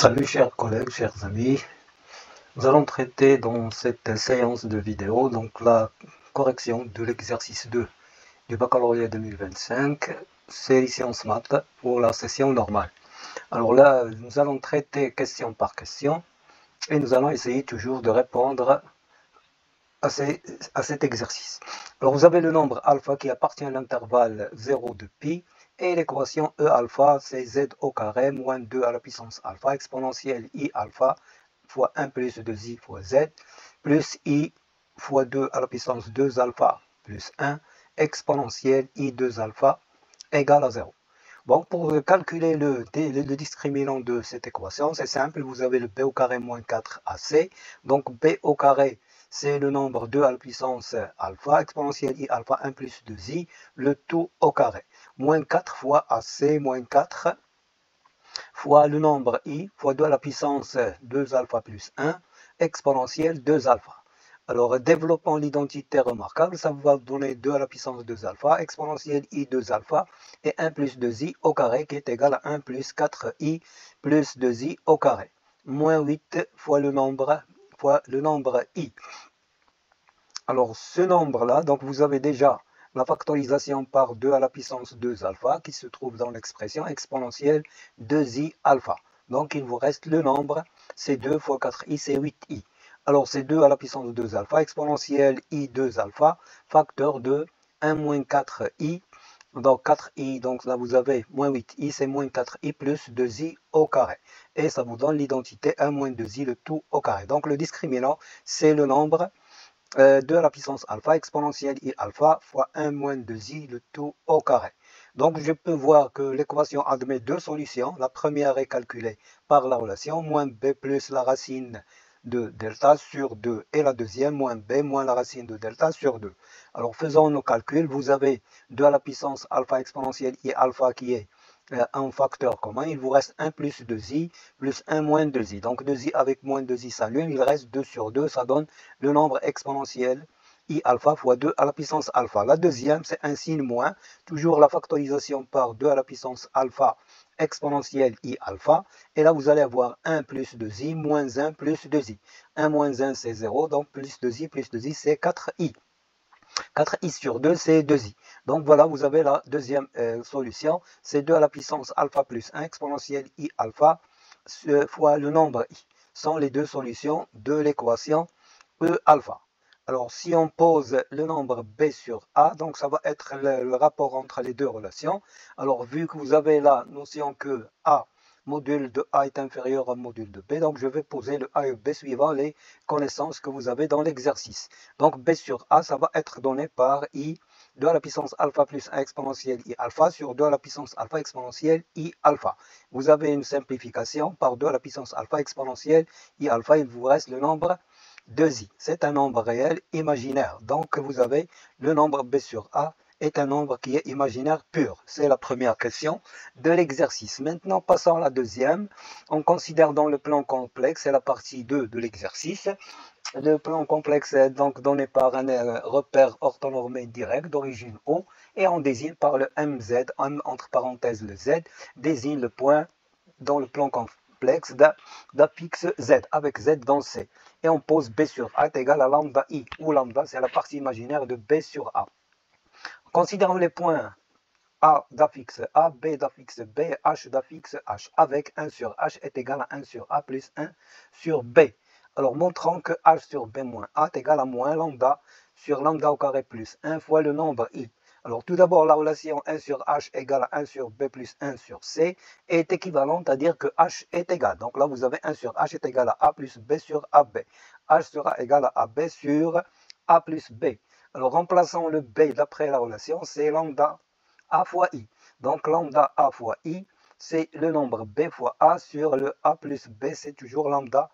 Salut chers collègues, chers amis, nous allons traiter dans cette séance de vidéo donc la correction de l'exercice 2 du baccalauréat 2025, série sciences maths pour la session normale. Alors là, nous allons traiter question par question et nous allons essayer toujours de répondre à cet exercice. Alors vous avez le nombre alpha qui appartient à l'intervalle 0 de pi et l'équation E alpha c'est z au carré moins 2 à la puissance alpha exponentielle I alpha fois 1 plus 2i fois z plus I fois 2 à la puissance 2 alpha plus 1 exponentielle I 2 alpha égale à 0. Bon, pour calculer le discriminant de cette équation, c'est simple, vous avez le b au carré moins 4ac, donc b au carré c'est le nombre 2 à la puissance alpha, exponentielle I alpha 1 plus 2i, le tout au carré. Moins 4 fois AC, moins 4 fois le nombre I, fois 2 à la puissance 2 alpha plus 1, exponentielle 2 alpha. Alors, développant l'identité remarquable, ça va donner 2 à la puissance 2 alpha, exponentielle I 2 alpha, et 1 plus 2i au carré, qui est égal à 1 plus 4i plus 2i au carré. Moins 8 fois le nombre I. Alors, ce nombre-là, donc vous avez déjà la factorisation par 2 à la puissance 2 alpha, qui se trouve dans l'expression exponentielle 2i alpha. Donc, il vous reste le nombre, c'est 2 fois 4i, c'est 8i. Alors, c'est 2 à la puissance 2 alpha, exponentielle i 2 alpha, facteur de 1 moins 4i. Donc 4i, donc là vous avez moins 8i, c'est moins 4i plus 2i au carré. Et ça vous donne l'identité 1 moins 2i, le tout au carré. Donc le discriminant, c'est le nombre 2 à la puissance alpha, exponentielle I alpha, fois 1 moins 2i, le tout au carré. Donc je peux voir que l'équation admet deux solutions. La première est calculée par la relation, moins b plus la racine de delta sur 2, et la deuxième, moins b moins la racine de delta sur 2. Alors faisons nos calculs, vous avez 2 à la puissance alpha exponentielle I alpha qui est un facteur commun, il vous reste 1 plus 2i plus 1 moins 2i. Donc 2i avec moins 2i s'annule, il reste 2 sur 2, ça donne le nombre exponentiel I alpha fois 2 à la puissance alpha. La deuxième, c'est un signe moins, toujours la factorisation par 2 à la puissance alpha exponentielle I alpha. Et là, vous allez avoir 1 plus 2i moins 1 plus 2i. 1 moins 1, c'est 0, donc plus 2i, c'est 4i. 4i sur 2, c'est 2i. Donc voilà, vous avez la deuxième solution. C'est 2 à la puissance alpha plus 1 exponentielle I alpha fois le nombre i. Sont les deux solutions de l'équation E alpha. Alors si on pose le nombre b sur a, donc ça va être le rapport entre les deux relations. Alors vu que vous avez la notion que a module de A est inférieur au module de B, donc je vais poser le A et B suivant les connaissances que vous avez dans l'exercice. Donc B sur A, ça va être donné par I 2 à la puissance alpha plus 1 exponentielle I alpha sur 2 à la puissance alpha exponentielle I alpha. Vous avez une simplification par 2 à la puissance alpha exponentielle I alpha, il vous reste le nombre 2i. C'est un nombre réel imaginaire. Donc vous avez le nombre B sur A est un nombre qui est imaginaire pur. C'est la première question de l'exercice. Maintenant, passons à la deuxième. On considère dans le plan complexe, c'est la partie 2 de l'exercice. Le plan complexe est donc donné par un repère orthonormé direct d'origine O et on désigne par le MZ, entre parenthèses le Z, désigne le point dans le plan complexe d'affixe Z, avec Z dans C. Et on pose B sur A est égal à lambda I, où lambda c'est la partie imaginaire de B sur A. Considérons les points A d'affixe A, B d'affixe B, H d'affixe H, avec 1 sur H est égal à 1 sur A plus 1 sur B. Alors montrons que H sur B moins A est égal à moins lambda sur lambda au carré plus 1 fois le nombre I. Alors tout d'abord, la relation 1 sur H égale à 1 sur B plus 1 sur C est équivalente à dire que H est égal. Donc là, vous avez 1 sur H est égal à A plus B sur AB. H sera égal à AB sur A plus B. Alors remplaçons le B d'après la relation, c'est lambda A fois I. Donc lambda A fois I, c'est le nombre B fois A sur le A plus B, c'est toujours lambda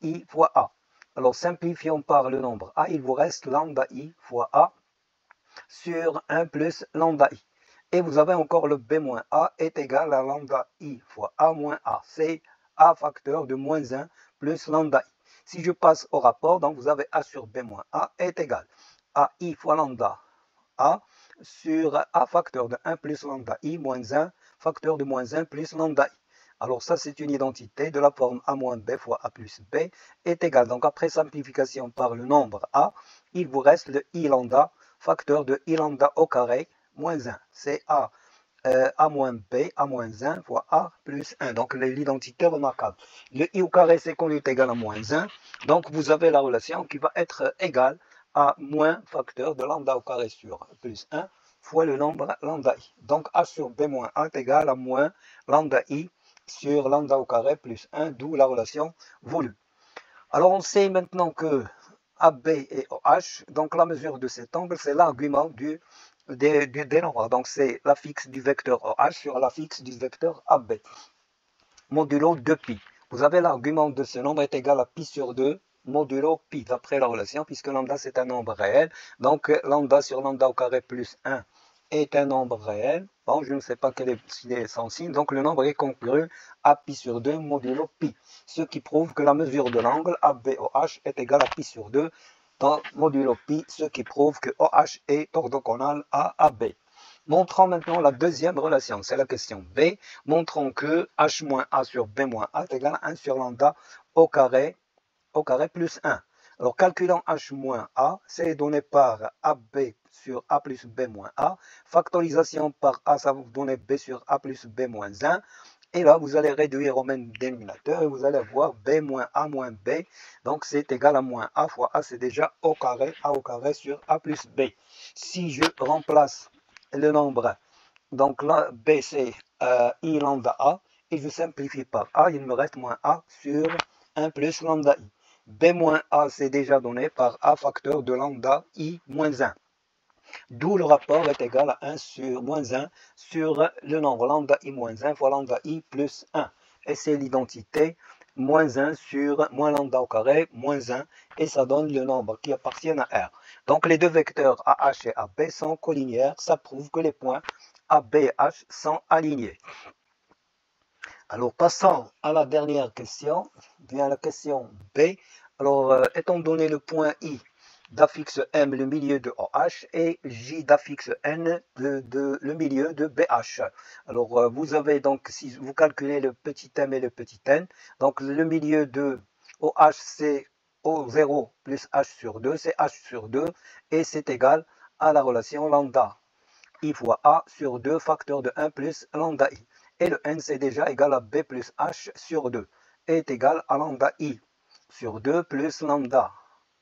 I fois A. Alors simplifions par le nombre A, il vous reste lambda I fois A sur 1 plus lambda I. Et vous avez encore le B moins A est égal à lambda I fois A moins A. C'est A facteur de moins 1 plus lambda I. Si je passe au rapport, donc vous avez A sur B moins A est égal à I fois lambda A sur A facteur de 1 plus lambda I moins 1 facteur de moins 1 plus lambda I. Alors ça, c'est une identité de la forme a moins b fois a plus b est égal. Donc après simplification par le nombre a, il vous reste le i lambda, facteur de i lambda au carré moins 1. C'est a moins b, a moins 1 fois a plus 1. Donc l'identité remarquable. Le i au carré, c'est connu est égal à moins 1. Donc vous avez la relation qui va être égale à moins facteur de lambda au carré sur plus 1 fois le nombre lambda i. Donc a sur b moins a est égal à moins lambda i sur lambda au carré plus 1, d'où la relation voulue. Alors on sait maintenant que AB et OH, donc la mesure de cet angle, c'est l'argument des nombres. Donc c'est la fixe du vecteur OH sur la fixe du vecteur AB, modulo 2pi. Vous avez l'argument de ce nombre est égal à pi sur 2, modulo pi, d'après la relation, puisque lambda c'est un nombre réel. Donc lambda sur lambda au carré plus 1 est un nombre réel. Bon, je ne sais pas s'il est sans signe, donc le nombre est congru à pi sur 2 modulo pi, ce qui prouve que la mesure de l'angle ABOH est égale à pi sur 2 dans modulo pi, ce qui prouve que OH est orthogonal à AB. Montrons maintenant la deuxième relation, c'est la question B. Montrons que H moins A sur B moins A est égal à 1 sur lambda au carré plus 1. Alors, calculant H moins A, c'est donné par AB sur A plus B moins A. Factorisation par A, ça va vous donner B sur A plus B moins 1. Et là, vous allez réduire au même dénominateur et vous allez avoir B moins A moins B. Donc, c'est égal à moins A fois A, c'est déjà A au carré sur A plus B. Si je remplace le nombre, donc là, B c'est I lambda A, et je simplifie par A, il me reste moins A sur 1 plus lambda I. B moins A, c'est déjà donné par A facteur de lambda I moins 1. D'où le rapport est égal à 1 sur moins 1 sur le nombre lambda I moins 1 fois lambda I plus 1. Et c'est l'identité moins 1 sur moins lambda au carré moins 1. Et ça donne le nombre qui appartient à R. Donc les deux vecteurs AH et AB sont collinéaires. Ça prouve que les points AB et H sont alignés. Alors, passons à la dernière question, bien la question B. Alors, étant donné le point I d'affixe M, le milieu de OH, et J d'affixe N, le milieu de BH. Alors, vous avez donc, si vous calculez le petit m et le petit n, donc le milieu de OH, c'est O0 plus H sur 2, c'est H sur 2, et c'est égal à la relation lambda I fois A sur 2 facteur de 1 plus lambda I. Et le n, c'est déjà égal à B plus H sur 2, est égal à lambda I sur 2 plus lambda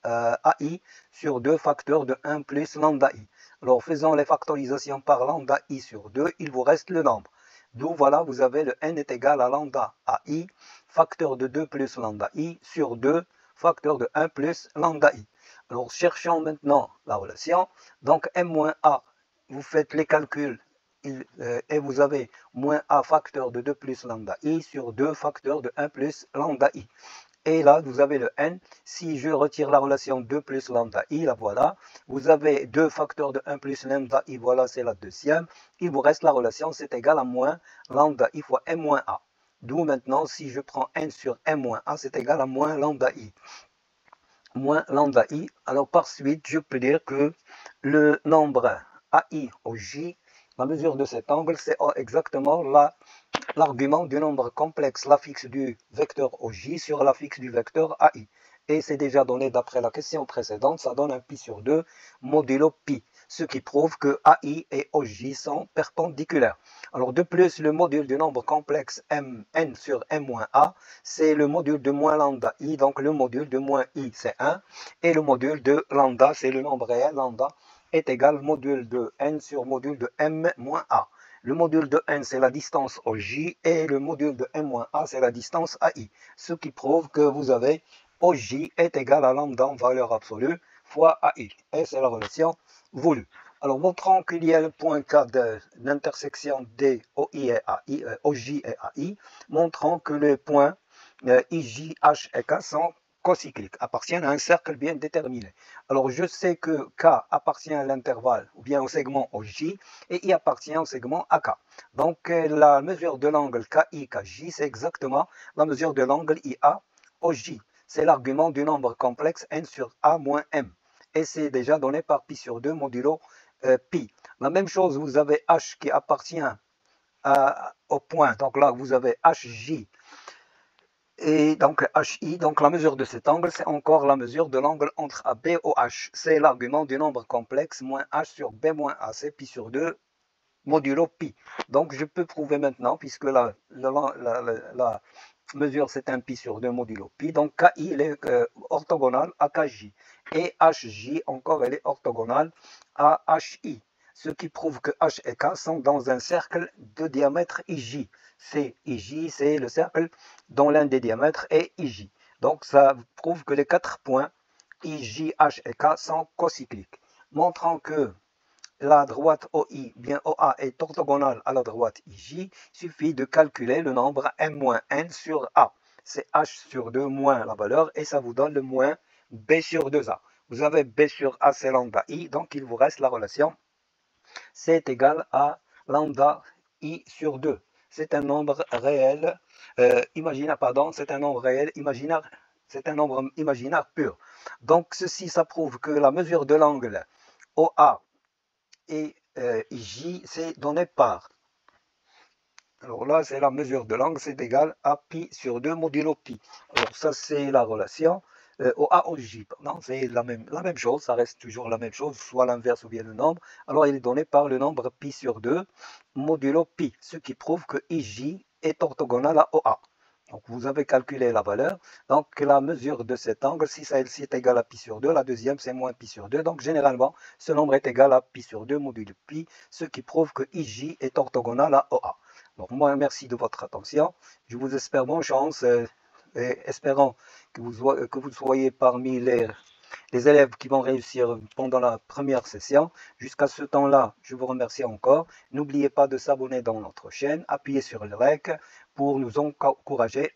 AI sur 2 facteur de 1 plus lambda I. Alors, faisons les factorisations par lambda I sur 2, il vous reste le nombre. D'où, voilà, vous avez le n est égal à lambda AI, facteur de 2 plus lambda I sur 2, facteur de 1 plus lambda I. Alors, cherchons maintenant la relation. Donc, m moins a, vous faites les calculs et vous avez moins a facteur de 2 plus lambda i sur 2 facteur de 1 plus lambda i. Et là, vous avez le n. Si je retire la relation 2 plus lambda i, la voilà. Vous avez 2 facteurs de 1 plus lambda i, voilà, c'est la deuxième. Il vous reste la relation, c'est égal à moins lambda i fois m moins a. D'où maintenant, si je prends n sur m moins a, c'est égal à moins lambda i. Moins lambda i. Alors, par suite, je peux dire que le nombre ai au j, la mesure de cet angle, c'est exactement l'argument du nombre complexe, l'affixe du vecteur OJ sur l'affixe du vecteur AI. Et c'est déjà donné d'après la question précédente, ça donne un pi sur 2 modulo pi, ce qui prouve que AI et OJ sont perpendiculaires. Alors de plus, le module du nombre complexe n sur m-a, c'est le module de moins lambda i, donc le module de moins i, c'est 1, et le module de lambda, c'est le nombre réel, lambda, est égal au module de n sur module de m-a. Le module de n, c'est la distance au j, et le module de m-a, c'est la distance à i. Ce qui prouve que vous avez OJ est égal à lambda en valeur absolue fois AI. Et c'est la relation voulue. Alors, montrons qu'il y a le point K de l'intersection des OI et AI, OJ et AI. Montrons que les points IJ, H et K sont cocycliques, appartiennent à un cercle bien déterminé. Alors, je sais que K appartient à l'intervalle ou bien au segment OJ et I appartient au segment AK. Donc, la mesure de l'angle KI, KJ, c'est exactement la mesure de l'angle IA OJ. C'est l'argument du nombre complexe n sur a moins m. Et c'est déjà donné par pi sur 2 modulo pi. La même chose, vous avez h qui appartient au point. Donc là, vous avez HJ et donc HI. Donc la mesure de cet angle, c'est encore la mesure de l'angle entre AB et OH. C'est l'argument du nombre complexe moins H sur B moins A. C'est pi sur 2 modulo pi. Donc je peux prouver maintenant, puisque la mesure c'est un pi sur 2 modulo pi, donc KI il est orthogonal à KJ, et HJ encore elle est orthogonale à HI, ce qui prouve que H et K sont dans un cercle de diamètre IJ. C'est IJ, c'est le cercle dont l'un des diamètres est IJ. Donc ça prouve que les 4 points IJ, H et K sont cocycliques, montrant que la droite OI, bien OA est orthogonale à la droite IJ, il suffit de calculer le nombre m-n sur A. C'est H sur 2 moins la valeur et ça vous donne le moins B sur 2A. Vous avez B sur A, c'est lambda I, donc il vous reste la relation C est égal à lambda I sur 2. C'est un nombre réel, imaginaire, pardon, c'est un nombre réel imaginaire, c'est un nombre imaginaire pur. Donc ceci, ça prouve que la mesure de l'angle OA et J, c'est donné par. Alors là, c'est la mesure de l'angle, c'est égal à pi sur 2 modulo pi. Alors ça, c'est la relation OA au J. Non, c'est la même chose, ça reste toujours la même chose, soit l'inverse ou bien le nombre. Alors il est donné par le nombre pi sur 2 modulo pi, ce qui prouve que IJ est orthogonal à OA. Donc vous avez calculé la valeur. Donc la mesure de cet angle, si celle-ci est égale à pi sur 2, la deuxième c'est moins pi sur 2. Donc généralement, ce nombre est égal à pi sur 2 modulo pi, ce qui prouve que IJ est orthogonal à OA. Donc moi, merci de votre attention. Je vous espère bonne chance et espérant que vous soyez parmi les élèves qui vont réussir pendant la première session. Jusqu'à ce temps-là, je vous remercie encore. N'oubliez pas de s'abonner dans notre chaîne, appuyez sur le like pour nous encourager